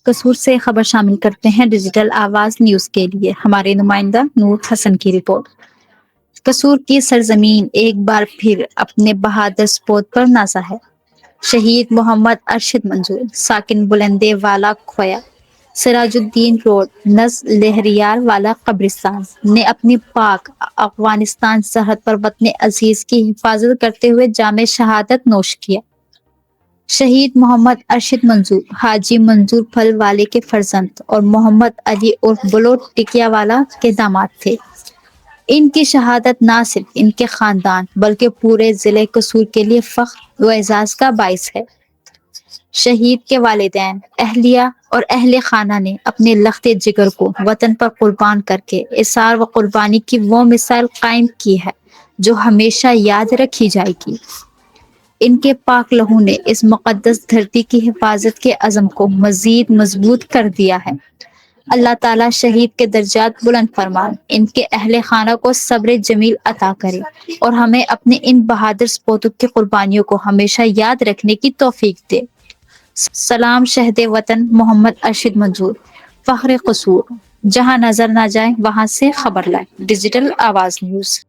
قصور سے خبر شامل کرتے ہیں ڈیجیٹل آواز نیوز کے لیے۔ ہمارے نمائندہ نور حسن کی رپورٹ۔ قصور کی سرزمین ایک بار پھر اپنے بہادر سپوت پر نازا ہے۔ شہید محمد ارشد منظور ساکن بلندے والا کھویا سراج الدین روڈ نز لہریار والا قبرستان نے اپنی پاک افغانستان سرحد پر وطن عزیز کی حفاظت کرتے ہوئے جام شہادت نوش کیا۔ شہید محمد ارشد منظور حاجی منظور پھل والے کے فرزند اور محمد علی عرف بلو ٹکیا والا کے داماد تھے۔ ان کی شہادت نہ صرف ان کے خاندان بلکہ پورے ضلع قصور کے لیے فخر و اعزاز کا باعث ہے۔ شہید کے والدین، اہلیہ اور اہل خانہ نے اپنے لخت جگر کو وطن پر قربان کر کے اثار و قربانی کی وہ مثال قائم کی ہے جو ہمیشہ یاد رکھی جائے گی۔ ان کے پاک لہو نے اس مقدس دھرتی کی حفاظت کے عزم کو مزید مضبوط کر دیا ہے۔ اللہ تعالیٰ شہید کے درجات بلند فرمائے، ان کے اہل خانہ کو صبر جمیل عطا کرے اور ہمیں اپنے ان بہادر سپوتوں کی قربانیوں کو ہمیشہ یاد رکھنے کی توفیق دے۔ سلام شہد وطن محمد ارشد منظور، فخر قصور، جہاں نظر نہ جائے وہاں سے خبر لائے۔ ڈیجیٹل آواز نیوز۔